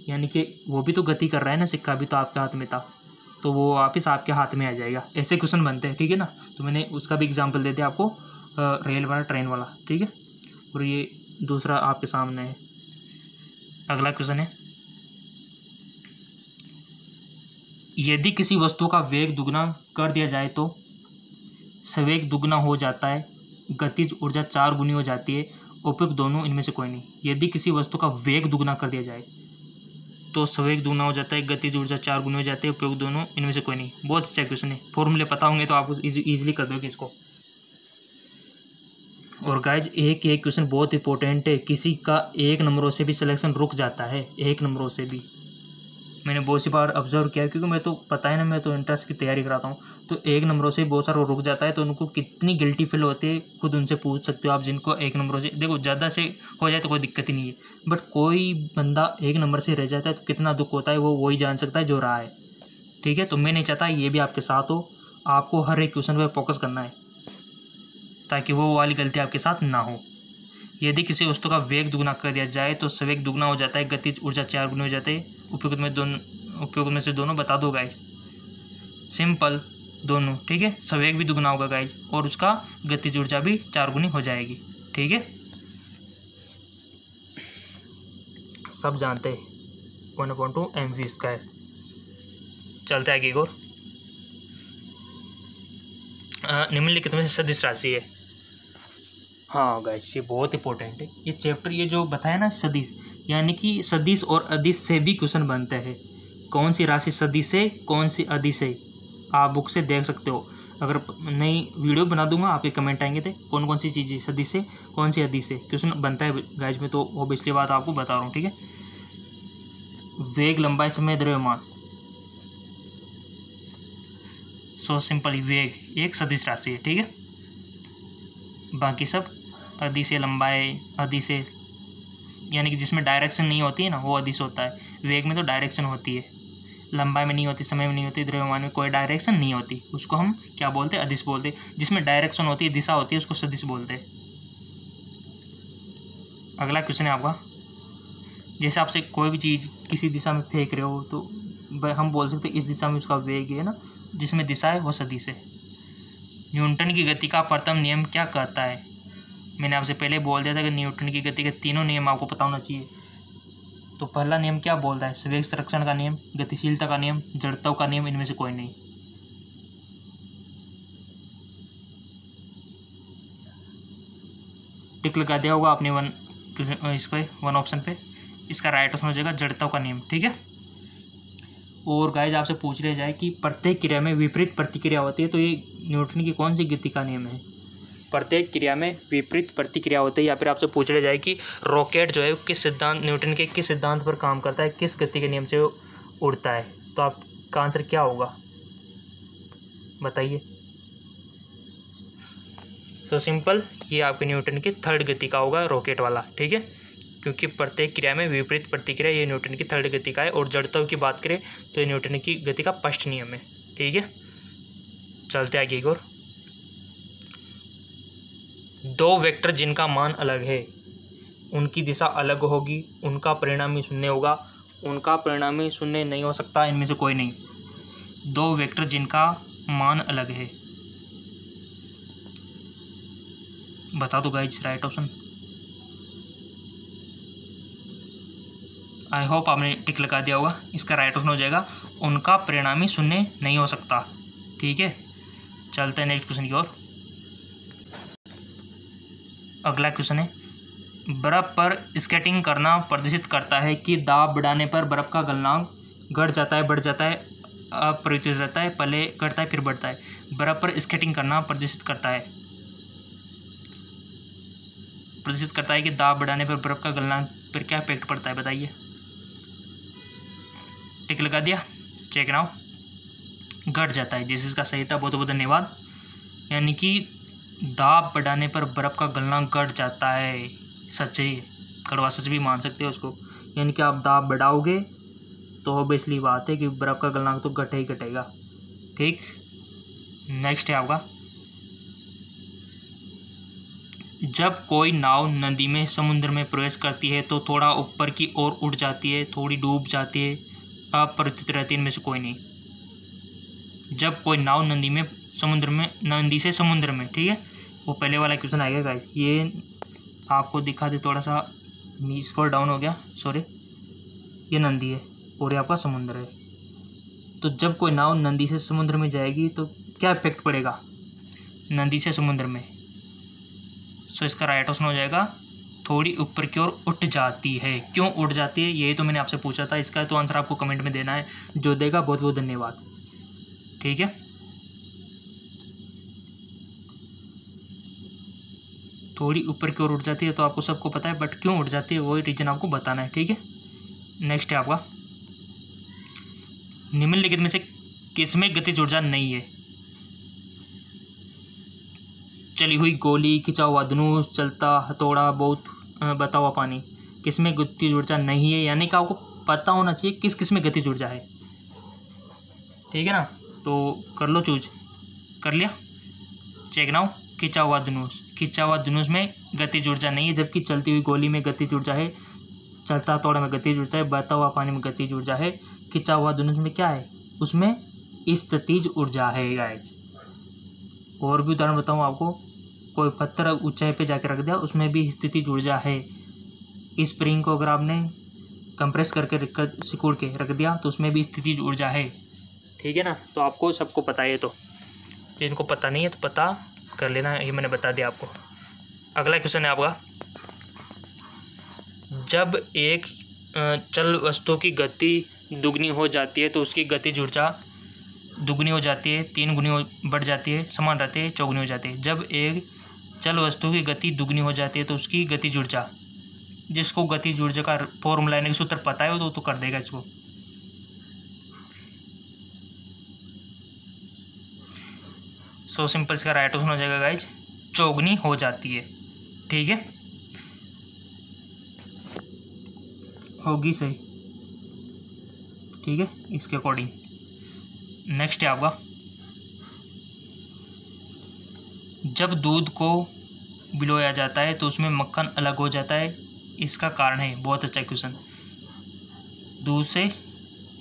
यानी कि वो भी तो गति कर रहा है ना, सिक्का भी तो आपके हाथ में था, तो वो वापस आपके हाथ में आ जाएगा। ऐसे क्वेश्चन बनते हैं, ठीक है ना। तो मैंने उसका भी एग्जांपल दे दिया आपको, रेल वाला, ट्रेन वाला, ठीक है। और ये दूसरा आपके सामने है, अगला क्वेश्चन है, यदि किसी वस्तु का वेग दुगना कर दिया जाए तो सवेग दुगना हो जाता है, गतिज ऊर्जा 4 गुनी हो जाती है, उपयुक्त दोनों इनमें से कोई नहीं। यदि किसी वस्तु का वेग दुगना कर दिया जाए तो सवेग दुगना हो जाता है, गतिज ऊर्जा 4 गुनी हो जाती है, उपयोग दोनों इनमें से कोई नहीं। बहुत अच्छा क्वेश्चन है, फॉर्मूले पता होंगे तो आप इजीली कर दोगे इसको। और गाइज एक क्वेश्चन बहुत इंपॉर्टेंट है, किसी का 1 नंबरों से भी सिलेक्शन रुक जाता है, 1 नंबरों से भी। मैंने बहुत सी बार ऑब्जर्व किया, क्योंकि मैं तो पता है ना, मैं तो इंट्रेंस की तैयारी कराता हूँ, तो 1 नंबरों से बहुत सारा रुक जाता है, तो उनको कितनी गिल्टी फील होती है खुद उनसे पूछ सकते हो आप, जिनको 1 नंबरों से, देखो ज़्यादा से हो जाए तो कोई दिक्कत ही नहीं है, बट कोई बंदा 1 नंबर से रह जाता है तो कितना दुख होता है वो वही जान सकता है जो रहा है, ठीक है। तो मैं नहीं चाहता ये भी आपके साथ हो, आपको हर एक क्वेश्चन पर फोकस करना है ताकि वो वाली गलती आपके साथ ना हो। यदि किसी वस्तु का वेग दुगना कर दिया जाए तो सवेग दुगना हो जाता है, गतिज ऊर्जा 4 गुनी हो जाती है, उपयोग में से दोनों बता दो गाइज। सिंपल, दोनों, ठीक है, सवेग भी दुगना होगा गाइज, और उसका गतिज ऊर्जा भी 4 गुनी हो जाएगी, ठीक है, सब जानते हैं। 1/2 mv स्क्वायर। चलते आगे एक और, निम्नलिखित में से सदिश राशि है। हाँ गाइस ये बहुत इंपॉर्टेंट है ये चैप्टर, ये जो बताया ना सदिश, यानी कि सदिश और अदिश से भी क्वेश्चन बनते हैं। कौन सी राशि सदिश है, कौन सी अदिश है, आप बुक से देख सकते हो। अगर नई वीडियो बना दूंगा आपके कमेंट आएंगे थे कौन कौन सी चीज़ें सदिश है, कौन सी अदिश है, क्वेश्चन बनता है गाइस में, तो वो पिछली बात आपको बता रहा हूँ, ठीक है। वेग, लंबाई, समय, द्रव्यमान, सो सिंपली वेग एक सदिश राशि है, ठीक है। बाकी सब अदिश है, लंबाई अदिश है, यानी कि जिसमें डायरेक्शन नहीं होती है ना वो अदिश होता है। वेग में तो डायरेक्शन होती है, लंबाई में नहीं होती, समय में नहीं होती, द्रव्यमान में कोई डायरेक्शन नहीं होती, उसको हम क्या बोलते हैं, अदिश बोलते हैं। जिसमें डायरेक्शन होती है, दिशा होती है, उसको सदिश बोलते हैं। अगला क्वेश्चन है आपका, जैसे आपसे कोई भी चीज़ किसी दिशा में फेंक रहे हो तो हम बोल सकते हैं इस दिशा में उसका वेग है ना, जिसमें दिशा है वो सदिश है। न्यूटन की गति का प्रथम नियम क्या कहता है? मैंने आपसे पहले बोल दिया था कि न्यूटन की गति के तीनों नियम आपको पता होना चाहिए। तो पहला नियम क्या बोलता है? संवेग संरक्षण का नियम, गतिशीलता का नियम, जड़त्व का नियम, इनमें से कोई नहीं। टिक लगा दिया होगा आपने इस पे 1 ऑप्शन पे। इसका राइट ऑप्शन हो जाएगा जड़त्व का नियम, ठीक है। और गाइस आपसे पूछ रहे जाए कि प्रत्येक क्रिया में विपरीत प्रतिक्रिया होती है, तो ये न्यूटन की कौन सी गति का नियम है? प्रत्येक क्रिया में विपरीत प्रतिक्रिया होती है, या फिर आपसे पूछ रहे जाए कि रॉकेट जो है किस सिद्धांत, न्यूटन के किस सिद्धांत पर काम करता है, किस गति के नियम से उड़ता है, तो आपका आंसर क्या होगा बताइए। तो सिंपल, ये आपके न्यूटन की थर्ड गति का होगा, रॉकेट वाला, ठीक है, क्योंकि प्रत्येक क्रिया में विपरीत प्रतिक्रिया ये न्यूटन की थर्ड गति का है। और जड़त्व की बात करें तो ये न्यूटन की गति का फर्स्ट नियम है, ठीक है। चलते आगे एक और, दो वेक्टर जिनका मान अलग है, उनकी दिशा अलग होगी, उनका परिणामी शून्य होगा, उनका परिणामी शून्य नहीं हो सकता, इनमें से कोई नहीं। दो वेक्टर जिनका मान अलग है। बता दो guys right option. I hope आपने टिक लगा दिया होगा। इसका राइट ऑप्शन हो जाएगा उनका परिणामी शून्य नहीं हो सकता। ठीक है, चलते हैं नेक्स्ट क्वेश्चन की ओर। अगला क्वेश्चन है, बर्फ पर स्केटिंग करना प्रदर्शित करता है कि दाब बढ़ाने पर बर्फ का गलनांक घट जाता है, बढ़ जाता है, अपरिवर्तित रहता है, पहले घटता है फिर बढ़ता है। बर्फ पर स्केटिंग करना प्रदर्शित करता है कि दाब बढ़ाने पर बर्फ का गलनांक पर क्या इफेक्ट पड़ता है, बताइए। टिक लगा दिया, चेक नाउ। घट जाता है, जिस इसका सही था बहुत बहुत धन्यवाद। यानी कि दाब बढ़ाने पर बर्फ का गलनांक घट जाता है। सच ही, कड़वा सच भी मान सकते हो उसको। यानी कि आप दाब बढ़ाओगे तो ऑब्वियसली बात है कि बर्फ का गलनांक तो घटे ही घटेगा। ठीक, नेक्स्ट है आपका, जब कोई नाव नदी में समुद्र में प्रवेश करती है तो थोड़ा ऊपर की ओर उठ जाती है, थोड़ी डूब जाती है, अपरिवर्तित रहती है, इनमें से कोई नहीं। जब कोई नाव नदी से समुद्र में, ठीक है, वो पहले वाला क्वेश्चन आएगा गाइस। ये आपको दिखा दे, थोड़ा सा स्क्रॉल डाउन हो गया, सॉरी। ये नदी है और ये आपका समुद्र है। तो जब कोई नाव नदी से समुद्र में जाएगी तो क्या इफेक्ट पड़ेगा नदी से समुद्र में। सो इसका राइट ऑप्शन हो जाएगा थोड़ी ऊपर की ओर उठ जाती है। क्यों उठ जाती है, यही तो मैंने आपसे पूछा था। इसका तो आंसर आपको कमेंट में देना है। जो देगा बहुत बहुत धन्यवाद। ठीक है, थोड़ी ऊपर की ओर उठ जाती है तो आपको सबको पता है, बट क्यों उठ जाती है वही रीजन आपको बताना है। ठीक है, नेक्स्ट है आपका, निम्नलिखित में से किसमें गतिज ऊर्जा नहीं है। चली हुई गोली, खिंचा हुआ धनुष, चलता हथौड़ा, बहुत बता हुआ पानी, किसमें गतिज ऊर्जा नहीं है। यानी कि आपको पता होना चाहिए किस किस में गतिज ऊर्जा है। ठीक है ना, तो कर लो चूज। कर लिया, चेक नाउ। खिंचा हुआ धनुष में गतिज ऊर्जा नहीं है, जबकि चलती हुई गोली में गतिज ऊर्जा है, चलता हथौड़ा में गतिज ऊर्जा है, बहता हुआ पानी में गतिज ऊर्जा है। खिंचा हुआ धनुष में क्या है, उसमें स्थितिज ऊर्जा है गाइस। और भी उदाहरण बताऊँ आपको, कोई पत्थर ऊंचाई पे जाके रख दिया, उसमें भी स्थितिज ऊर्जा है। स्प्रिंग को अगर आपने कंप्रेस करके सिकुड़ के रख दिया तो उसमें भी स्थितिज ऊर्जा है। ठीक है ना, तो आपको सबको पता है। तो जिनको पता नहीं है तो पता कर लेना, ये मैंने बता दिया आपको। अगला क्वेश्चन है आपका, जब एक चल वस्तु की गति दुगनी हो जाती है तो उसकी गतिज ऊर्जा दुगनी हो जाती है, 3 गुनी बढ़ जाती है, समान रहती है, 4 गुनी हो जाती है। जब एक चल वस्तु की गति दुगनी हो जाती है तो उसकी गतिज ऊर्जा, जिसको गतिज ऊर्जा का फॉर्मूला यानी सूत्र पता है तो कर देगा इसको। सो सिंपल, इसका राइट ऑप्शन हो जाएगा गाइज चौगुनी हो जाती है। ठीक है, होगी सही। ठीक है, इसके अकॉर्डिंग। नेक्स्ट है आपका, जब दूध को भिगोया जाता है तो उसमें मक्खन अलग हो जाता है, इसका कारण है। बहुत अच्छा क्वेश्चन। दूध से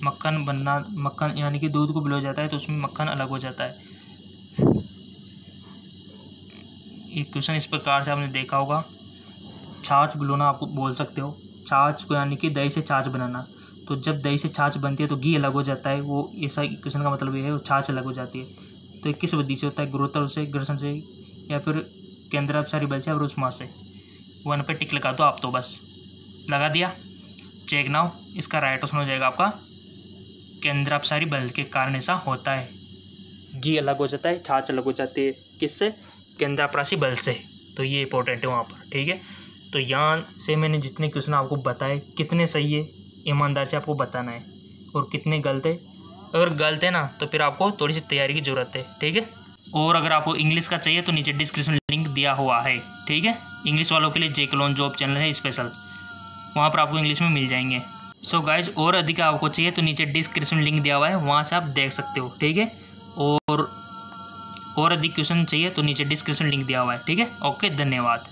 मक्खन यानी कि दूध को भिगोया जाता है तो उसमें मक्खन अलग हो जाता है। एक क्वेश्चन इस प्रकार से आपने देखा होगा, छाछ भिगोना आप बोल सकते हो। छाछ को यानी कि दही से छाछ बनाना, तो जब दही से छाछ बनती है तो घी अलग हो जाता है। वो ऐसा क्वेश्चन का मतलब ये है, वो छाछ अलग हो जाती है। तो ये किस विधि से होता है, गुरुत्व से, घर्षण से, या फिर केंद्रापसारी बल से, और ऊष्मा से। 1 पे टिक लगा दो आप, तो बस लगा दिया, चेक नाउ। इसका राइट ऑप्शन हो जाएगा आपका केंद्रापसारी बल के कारण ऐसा होता है। घी अलग हो जाता है, छाछ अलग हो जाती है, किससे, केंद्रापसारी बल से। तो ये इंपॉर्टेंट है वहाँ पर। ठीक है, तो यहाँ से मैंने जितने क्वेश्चन आपको बताए, कितने सही है ईमानदार से आपको बताना है, और कितने गलत है। अगर गलत है ना तो फिर आपको थोड़ी सी तैयारी की ज़रूरत है। ठीक है, और अगर आपको इंग्लिश का चाहिए तो नीचे डिस्क्रिप्शन लिंक दिया हुआ है। ठीक है, इंग्लिश वालों के लिए जेकलॉन जॉब चैनल है स्पेशल, वहाँ पर आपको इंग्लिश में मिल जाएंगे। सो गाइज, और अधिक आपको चाहिए तो नीचे डिस्क्रिप्शन लिंक दिया हुआ है, वहाँ से आप देख सकते हो। ठीक है, और अधिक क्वेश्चन चाहिए तो नीचे डिस्क्रिप्शन लिंक दिया हुआ है। ठीक है, ओके, धन्यवाद।